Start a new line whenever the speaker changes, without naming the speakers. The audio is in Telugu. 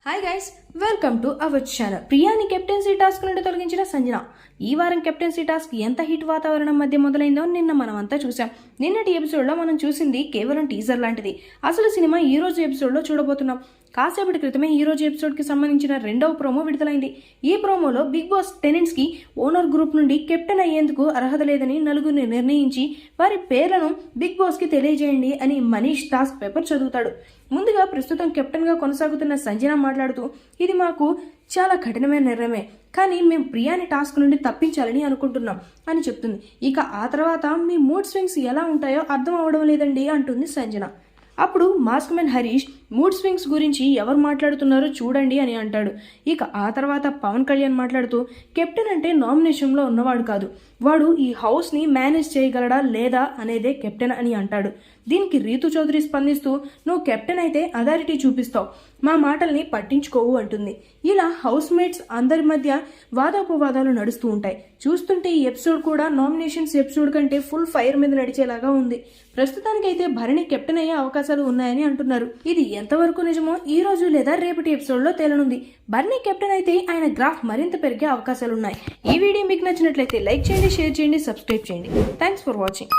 Hi guys, welcome to our channel. ప్రియాని కెప్టెన్సీ టాస్క్ నుండి తొలగించిన సంజన. ఈ వారం కెప్టెన్సీ టాస్క్ ఎంత హిట్ వాతావరణం మధ్య మొదలైందో నిన్న మనమంతా చూసాం. నిన్నటి ఎపిసోడ్లో మనం చూసింది కేవలం టీజర్ లాంటిది. అసలు సినిమా ఈ రోజు ఎపిసోడ్లో చూడబోతున్నాం. కాసేపటి క్రితమే ఈ రోజు ఎపిసోడ్కి సంబంధించిన రెండవ ప్రోమో విడుదలైంది. ఈ ప్రోమోలో బిగ్ బాస్ టెనెంట్స్కి ఓనర్ గ్రూప్ నుండి కెప్టెన్ అయ్యేందుకు అర్హత లేదని నలుగురిని నిర్ణయించి వారి పేర్లను బిగ్ బాస్కి తెలియజేయండి అని మనీష్ టాస్క్ పేపర్ చదువుతాడు. ముందుగా ప్రస్తుతం కెప్టెన్గా కొనసాగుతున్న సంజన మాట్లాడుతూ, ఇది మాకు చాలా కఠినమైన నిర్ణయమే, కానీ మేము ప్రియాని టాస్క్ నుండి తప్పించాలని అనుకుంటున్నాం అని చెప్తుంది. ఇక ఆ తర్వాత మీ మూడ్ స్వింగ్స్ ఎలా ఉంటాయో అర్థం అవడం లేదండి అంటుంది సంజన. అప్పుడు mask man Harish mood swings గురించి ఎవరు మాట్లాడుతున్నారో చూడండి అని అంటాడు. ఇక ఆ తర్వాత పవన్ కళ్యాణ్ మాట్లాడుతూ, కెప్టెన్ అంటే నామినేషన్లో ఉన్నవాడు కాదు, వాడు ఈ హౌస్ని మేనేజ్ చేయగలడా లేదా అనేదే కెప్టెన్ అని అంటాడు. దీనికి రీతు చౌదరి స్పందిస్తూ, నువ్వు కెప్టెన్ అయితే అథారిటీ చూపిస్తావు, మా మాటల్ని పట్టించుకోవు అంటుంది. ఇలా హౌస్ మేట్స్ అందరి మధ్య వాదోపవాదాలు నడుస్తూ ఉంటాయి. చూస్తుంటే ఈ ఎపిసోడ్ కూడా నామినేషన్స్ ఎపిసోడ్ కంటే ఫుల్ ఫైర్ మీద నడిచేలాగా ఉంది. ప్రస్తుతానికైతే భరణి కెప్టెన్ అయ్యే అవకాశాలు ఉన్నాయని అంటున్నారు. ఇది ఎంతవరకు నిజమో ఈ రోజు లేదా రేపటి ఎపిసోడ్లో తేలనుంది. భరణి కెప్టెన్ అయితే ఆయన గ్రాఫ్ మరింత పెరిగే అవకాశాలున్నాయి. ఈ వీడియో మీకు నచ్చినట్లయితే లైక్ చేయండి, షేర్ చేయండి, సబ్స్క్రైబ్ చేయండి. Thanks for watching.